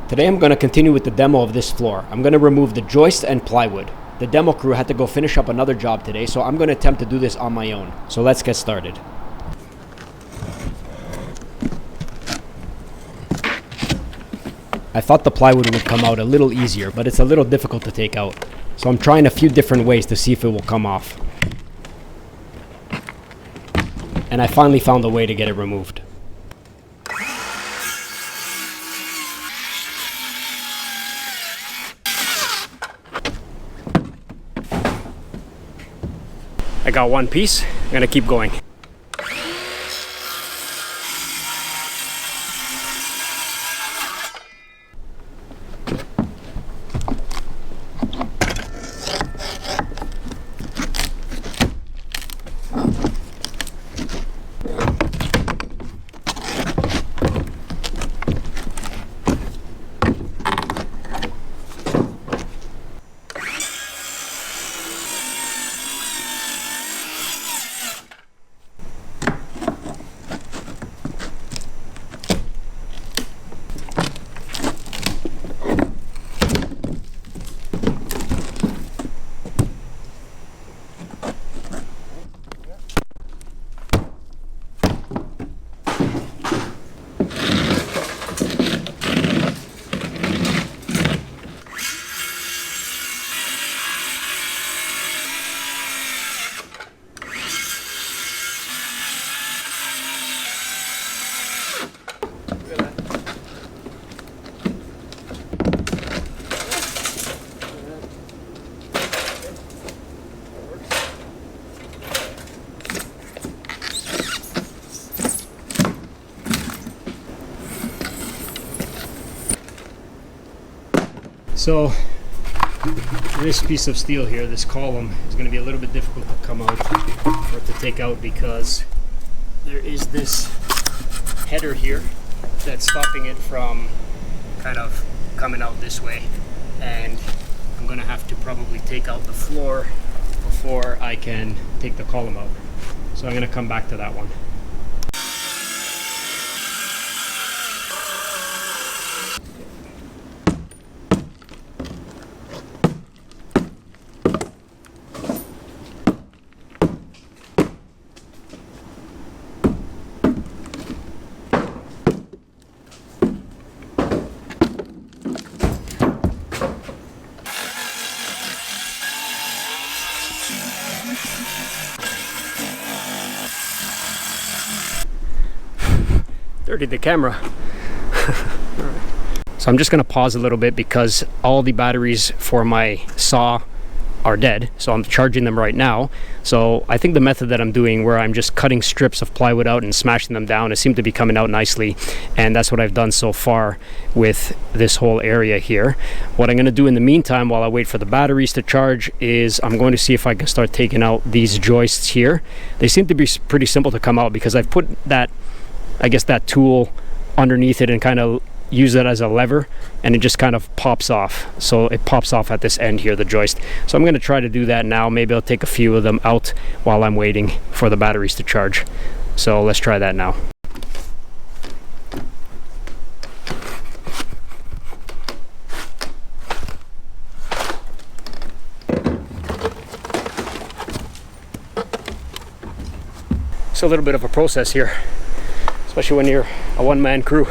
Today I'm going to continue with the demo of this floor. I'm going to remove the joists and plywood. The demo crew had to go finish up another job today, so I'm going to attempt to do this on my own. So let's get started. I thought the plywood would come out a little easier, but it's a little difficult to take out. So I'm trying a few different ways to see if it will come off. And I finally found a way to get it removed. I got one piece. I'm gonna keep going. So this piece of steel here, this column, is going to be a little bit difficult to come out or to take out because there is this header here that's stopping it from kind of coming out this way, and I'm going to have to probably take out the floor before I can take the column out. So I'm going to come back to that one. Dirtied the camera. So I'm just going to pause a little bit because all the batteries for my saw are dead, so I'm charging them right now. So I think the method that I'm doing, where I'm just cutting strips of plywood out and smashing them down, it seemed to be coming out nicely, and that's what I've done so far with this whole area here. What I'm going to do in the meantime while I wait for the batteries to charge is I'm going to see if I can start taking out these joists here. They seem to be pretty simple to come out because I've put that, I guess, that tool underneath it and kind of use it as a lever, and it just kind of pops off. So it pops off at this end here, the joist. So I'm going to try to do that now. Maybe I'll take a few of them out while I'm waiting for the batteries to charge. So let's try that now. It's a little bit of a process here, especially when you're a one-man crew,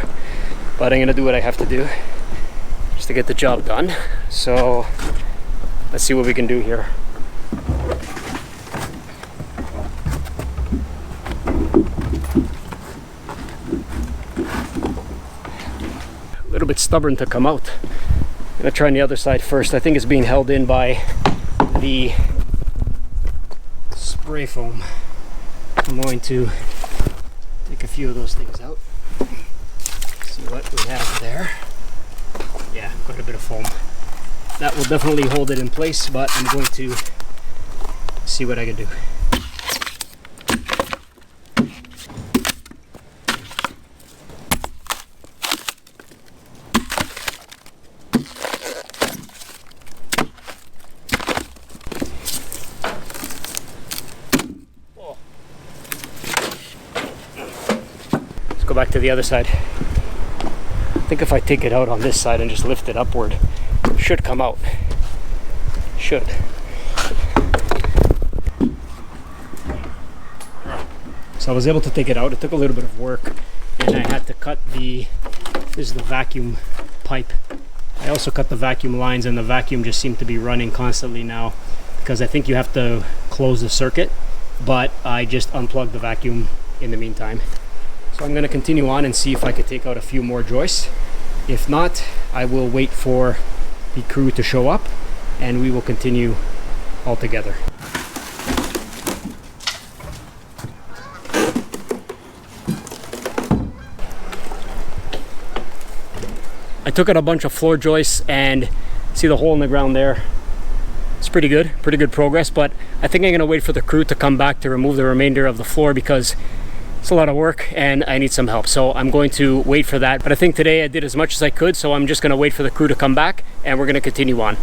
but I'm gonna do what I have to do just to get the job done. So let's see what we can do here. A little bit stubborn to come out. I'm gonna try on the other side first. I think it's being held in by the spray foam. I'm going to take a few of those things out. See what we have there. Yeah, quite a bit of foam. That will definitely hold it in place, but I'm going to see what I can do. Let's go back to the other side. think if I take it out on this side and just lift it upward, it should come out. Should. So I was able to take it out. It took a little bit of work, and I had to cut this is the vacuum pipe. I also cut the vacuum lines, and the vacuum just seemed to be running constantly now because I think you have to close the circuit, but I just unplugged the vacuum in the meantime. So I'm going to continue on and see if I could take out a few more joists. If not, I will wait for the crew to show up and we will continue all together. I took out a bunch of floor joists and see the hole in the ground there. It's pretty good progress, but I think I'm going to wait for the crew to come back to remove the remainder of the floor because it's a lot of work and I need some help. So I'm going to wait for that. But I think today I did as much as I could, so I'm just going to wait for the crew to come back and we're going to continue on.